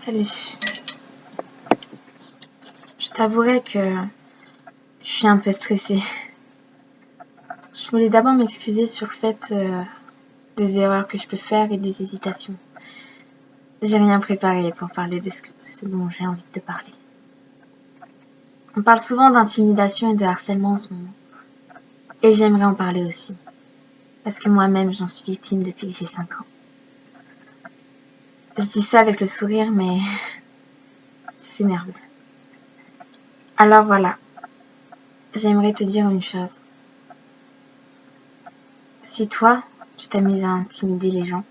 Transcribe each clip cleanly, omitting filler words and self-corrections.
Salut. Je t'avouerai que je suis un peu stressée. Je voulais d'abord m'excuser sur le fait des erreurs que je peux faire et des hésitations. J'ai rien préparé pour parler de ce dont j'ai envie de te parler. On parle souvent d'intimidation et de harcèlement en ce moment. Et j'aimerais en parler aussi. Parce que moi-même, j'en suis victime depuis que j'ai 5 ans. Je dis ça avec le sourire, mais c'est nerveux. Alors voilà. J'aimerais te dire une chose. Si toi, tu t'amuses à intimider les gens,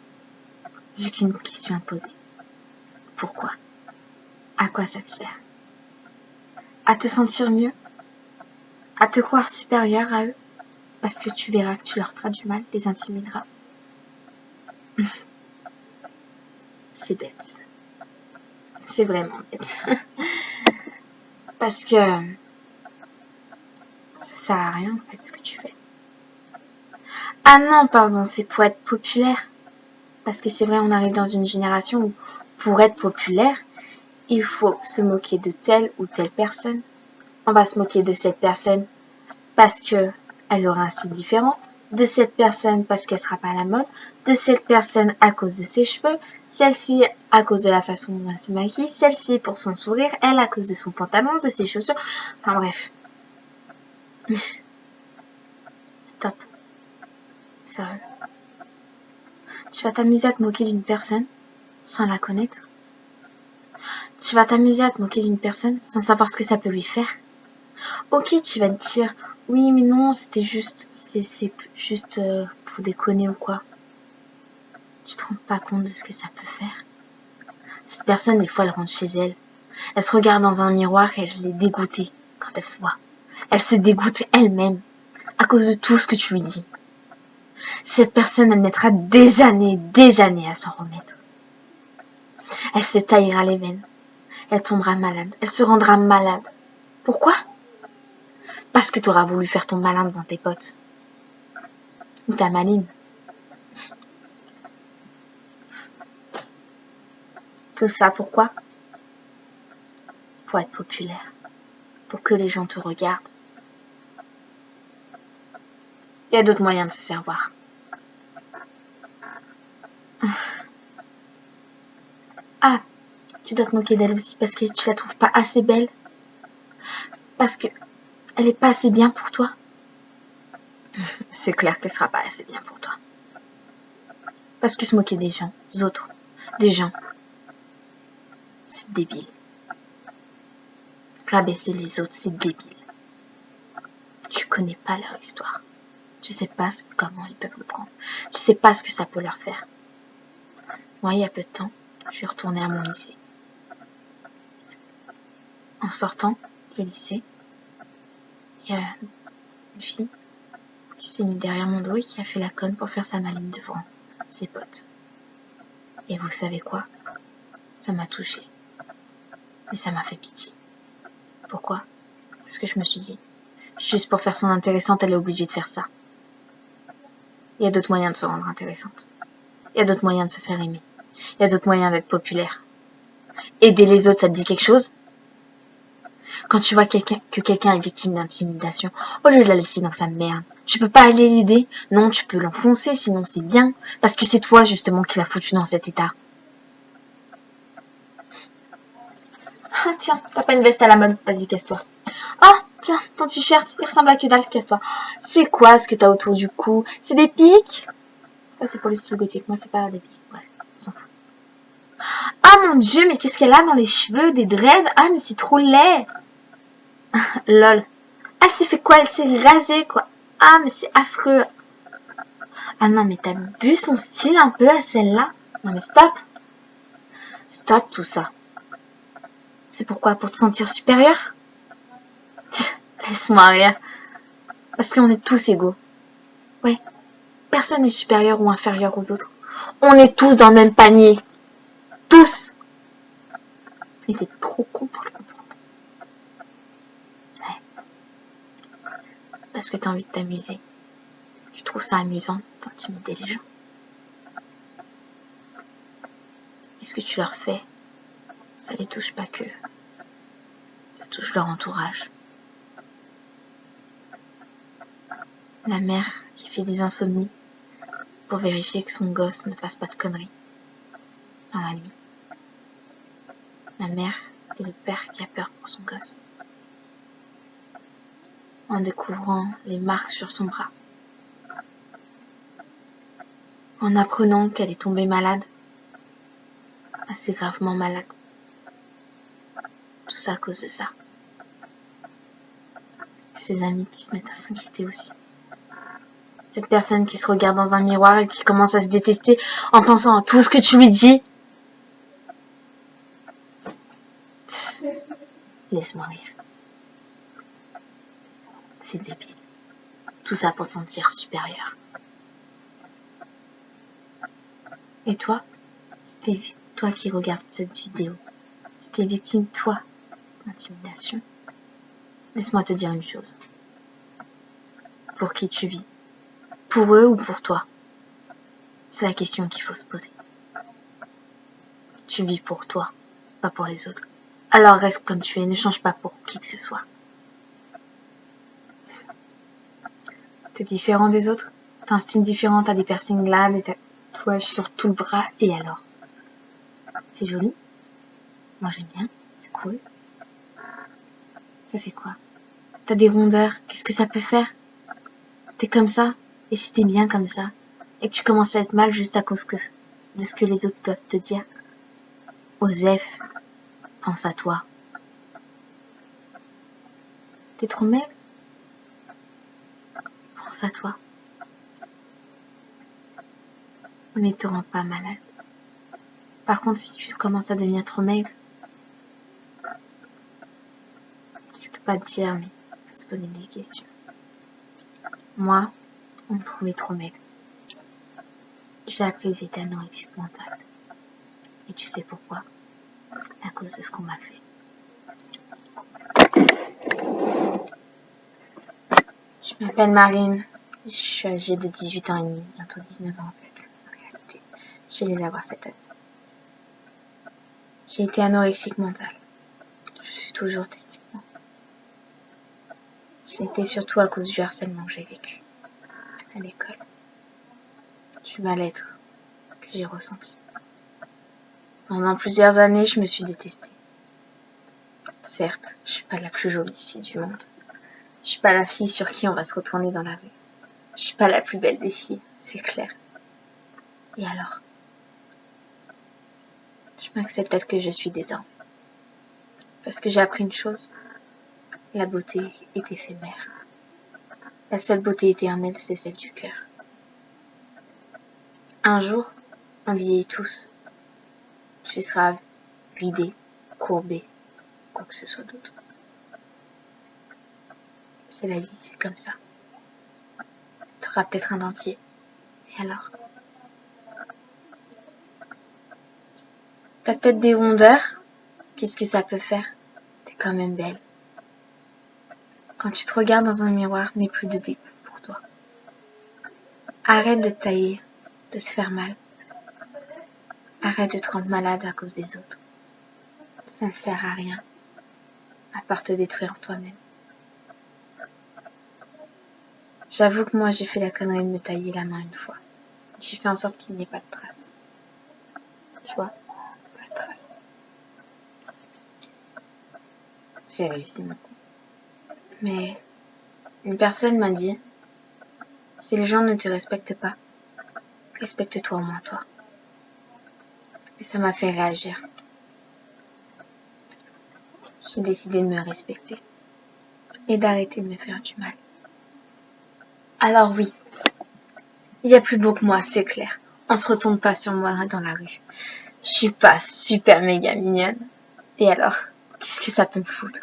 j'ai qu'une question à te poser. Pourquoi? À quoi ça te sert? À te sentir mieux? À te croire supérieur à eux? Parce que tu verras que tu leur feras du mal, les intimideras. C'est bête. C'est vraiment bête. Parce que ça sert à rien en fait ce que tu fais. Ah non, pardon, c'est pour être populaire. Parce que c'est vrai, on arrive dans une génération où pour être populaire, il faut se moquer de telle ou telle personne. On va se moquer de cette personne parce que elle aura un style différent, de cette personne parce qu'elle sera pas à la mode, de cette personne à cause de ses cheveux, celle-ci à cause de la façon dont elle se maquille, celle-ci pour son sourire, elle à cause de son pantalon, de ses chaussures, enfin bref. Stop. Sérieux. Tu vas t'amuser à te moquer d'une personne sans la connaître. Tu vas t'amuser à te moquer d'une personne sans savoir ce que ça peut lui faire. Ok, tu vas te dire, oui mais non, c'était juste, c'est juste pour déconner ou quoi. Tu te rends pas compte de ce que ça peut faire. Cette personne, des fois, elle rentre chez elle. Elle se regarde dans un miroir et elle est dégoûtée quand elle se voit. Elle se dégoûte elle-même à cause de tout ce que tu lui dis. Cette personne, elle mettra des années à s'en remettre. Elle se taillera les veines. Elle tombera malade. Elle se rendra malade. Pourquoi? Parce que tu auras voulu faire ton malin devant tes potes. Ou ta maline. Tout ça, pourquoi? Pour être populaire. Pour que les gens te regardent. Il y a d'autres moyens de se faire voir. Ah, tu dois te moquer d'elle aussi parce que tu la trouves pas assez belle. Parce que elle est pas assez bien pour toi. C'est clair qu'elle sera pas assez bien pour toi. Parce que se moquer des gens, des gens, c'est débile. Rabaisser les autres, c'est débile. Tu connais pas leur histoire. Tu sais pas comment ils peuvent le prendre. Tu sais pas ce que ça peut leur faire. Moi, il y a peu de temps, je suis retournée à mon lycée. En sortant du lycée, il y a une fille qui s'est mise derrière mon dos et qui a fait la conne pour faire sa maline devant ses potes. Et vous savez quoi? Ça m'a touchée. Mais ça m'a fait pitié. Pourquoi? Parce que je me suis dit, juste pour faire son intéressante, elle est obligée de faire ça. Il y a d'autres moyens de se rendre intéressante. Il y a d'autres moyens de se faire aimer. Il y a d'autres moyens d'être populaire. Aider les autres, ça te dit quelque chose? Quand tu vois que quelqu'un est victime d'intimidation, au lieu de la laisser dans sa merde, tu peux pas aller l'aider? Non, tu peux l'enfoncer, sinon c'est bien. Parce que c'est toi, justement, qui l'as foutu dans cet état. Ah, tiens, t'as pas une veste à la mode. Vas-y, casse-toi. Ah, tiens, ton t-shirt, il ressemble à que dalle, casse-toi. C'est quoi ce que t'as autour du cou? C'est des pics? Ça, c'est pour le style gothique. Moi, c'est pas des pics. Bref, on s'en fout. Ah, mon Dieu, mais qu'est-ce qu'elle a dans les cheveux? Des dreads? Ah, mais c'est trop laid. Lol. Elle s'est fait quoi? Elle s'est rasée, quoi. Ah, mais c'est affreux. Ah non, mais t'as vu son style un peu à celle-là? Non, mais stop. Stop tout ça. C'est pourquoi? Pour te sentir supérieur? Laisse-moi rire. Parce qu'on est tous égaux. Ouais. Personne n'est supérieur ou inférieur aux autres. On est tous dans le même panier. Tous. Mais t'es trop con pour le comprendre. Ouais. Parce que t'as envie de t'amuser. Tu trouves ça amusant d'intimider les gens. Et ce que tu leur fais, ça les touche pas que, ça touche leur entourage. La mère qui fait des insomnies pour vérifier que son gosse ne fasse pas de conneries dans la nuit. La mère et le père qui a peur pour son gosse. En découvrant les marques sur son bras. En apprenant qu'elle est tombée malade. Assez gravement malade. Tout ça à cause de ça. Ses amis qui se mettent à s'inquiéter aussi. Cette personne qui se regarde dans un miroir et qui commence à se détester en pensant à tout ce que tu lui dis. Laisse-moi rire. C'est débile. Tout ça pour te sentir supérieur. Et toi, si t'es toi qui regardes cette vidéo, si t'es victime, toi, d'intimidation, laisse-moi te dire une chose. Pour qui tu vis? Pour eux ou pour toi? C'est la question qu'il faut se poser. Tu vis pour toi, pas pour les autres. Alors reste comme tu es, ne change pas pour qui que ce soit. T'es différent des autres? T'as un style différent, t'as des piercings là, des tatouages sur tout le bras, et alors? C'est joli? Moi j'aime bien, c'est cool. Ça fait quoi? T'as des rondeurs, qu'est-ce que ça peut faire? T'es comme ça, et si t'es bien comme ça, et que tu commences à être mal juste à cause de ce que les autres peuvent te dire, Osef, pense à toi. T'es trop maigre? Pense à toi. Mais te rends pas malade. Par contre, si tu commences à devenir trop maigre, tu peux pas te dire, mais faut se poser des questions. Moi, on me trouvait trop maigre. J'ai appris que j'étais anorexique mentale. Et tu sais pourquoi? À cause de ce qu'on m'a fait. Je m'appelle Marine. Je suis âgée de 18 ans et demi, bientôt 19 ans en fait, en réalité. Je vais les avoir cette année. J'ai été anorexique mentale. Je suis toujours techniquement. Je l'ai été surtout à cause du harcèlement que j'ai vécu à l'école. Du mal-être que j'ai ressenti. Pendant plusieurs années, je me suis détestée. Certes, je suis pas la plus jolie fille du monde. Je suis pas la fille sur qui on va se retourner dans la rue. Je suis pas la plus belle des filles, c'est clair. Et alors? Je m'accepte telle que je suis désormais. Parce que j'ai appris une chose. La beauté est éphémère. La seule beauté éternelle, c'est celle du cœur. Un jour, on vieillit tous. Tu seras ridé, courbé, quoi que ce soit d'autre. C'est la vie, c'est comme ça. Tu auras peut-être un dentier. Et alors? T'as peut-être des rondeurs. Qu'est-ce que ça peut faire? T'es quand même belle. Quand tu te regardes dans un miroir, n'aie plus de dégoût pour toi. Arrête de te tailler, de te faire mal. Arrête de te rendre malade à cause des autres. Ça ne sert à rien, à part te détruire toi-même. J'avoue que moi j'ai fait la connerie de me tailler la main une fois. J'ai fait en sorte qu'il n'y ait pas de traces. Tu vois? Pas de traces. J'ai réussi mon coup. Mais une personne m'a dit, si les gens ne te respectent pas, respecte-toi au moins toi. Et ça m'a fait réagir. J'ai décidé de me respecter et d'arrêter de me faire du mal. Alors oui, il y a plus beau que moi, c'est clair. On se retourne pas sur moi dans la rue. Je suis pas super méga mignonne. Et alors, qu'est-ce que ça peut me foutre?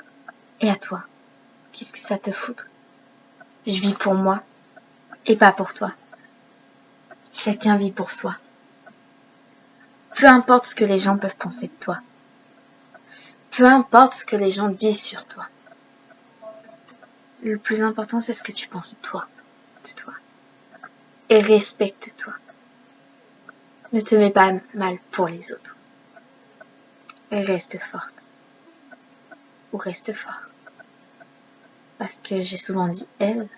Et à toi, qu'est-ce que ça peut foutre? Je vis pour moi et pas pour toi. Chacun vit pour soi. Peu importe ce que les gens peuvent penser de toi. Peu importe ce que les gens disent sur toi. Le plus important, c'est ce que tu penses de toi. Et respecte-toi. Ne te mets pas mal pour les autres. Et reste forte. Ou reste fort. Parce que j'ai souvent dit elle,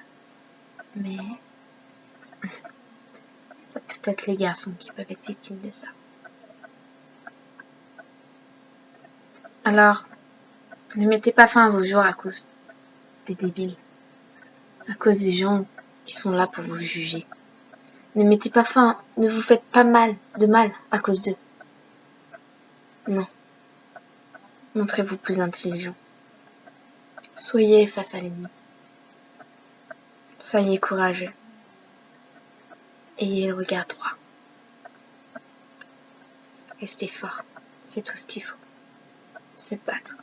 mais c'est peut-être les garçons qui peuvent être victimes de ça. Alors, ne mettez pas fin à vos jours à cause des débiles, à cause des gens qui sont là pour vous juger. Ne mettez pas fin, ne vous faites pas de mal à cause d'eux. Non. Montrez-vous plus intelligent. Soyez face à l'ennemi. Soyez courageux. Ayez le regard droit. Restez fort. C'est tout ce qu'il faut. Se battre.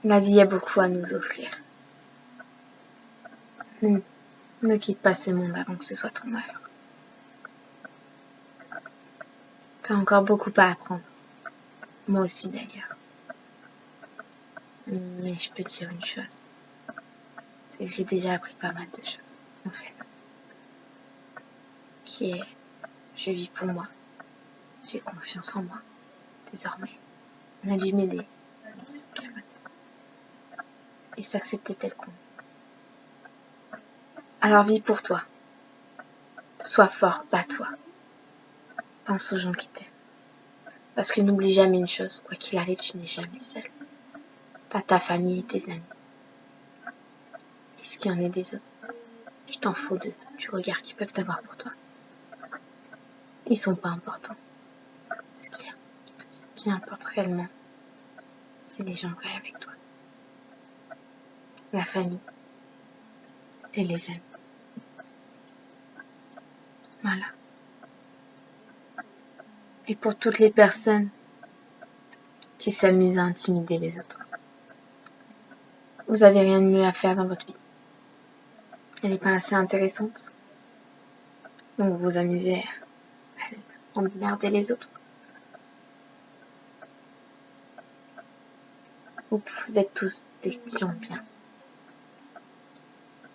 La vie a beaucoup à nous offrir. Ne quitte pas ce monde avant que ce soit ton heure. T'as encore beaucoup à apprendre. Moi aussi d'ailleurs. Mais je peux te dire une chose. C'est que j'ai déjà appris pas mal de choses, en fait. Qui est, je vis pour moi. J'ai confiance en moi. Désormais, on a dû m'aider. Et s'accepter tel qu'on est. Alors vis pour toi. Sois fort, bats-toi. Pense aux gens qui t'aiment. Parce que n'oublie jamais une chose, quoi qu'il arrive, tu n'es jamais seul. T'as ta famille et tes amis. Et ce qu'il y en est des autres, tu t'en fous d'eux, du regard qu'ils peuvent avoir pour toi. Ils sont pas importants. Ce qui importe réellement, c'est les gens vrais avec toi. La famille et les amis. Voilà. Et pour toutes les personnes qui s'amusent à intimider les autres, vous avez rien de mieux à faire dans votre vie. Elle n'est pas assez intéressante. Donc vous vous amusez à emmerder les autres. Vous êtes tous des gens bien.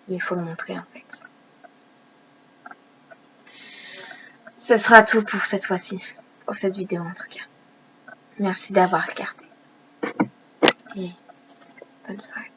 Mais il faut le montrer en fait. Ce sera tout pour cette fois-ci. Pour cette vidéo en tout cas. Merci d'avoir regardé. Et bonne soirée.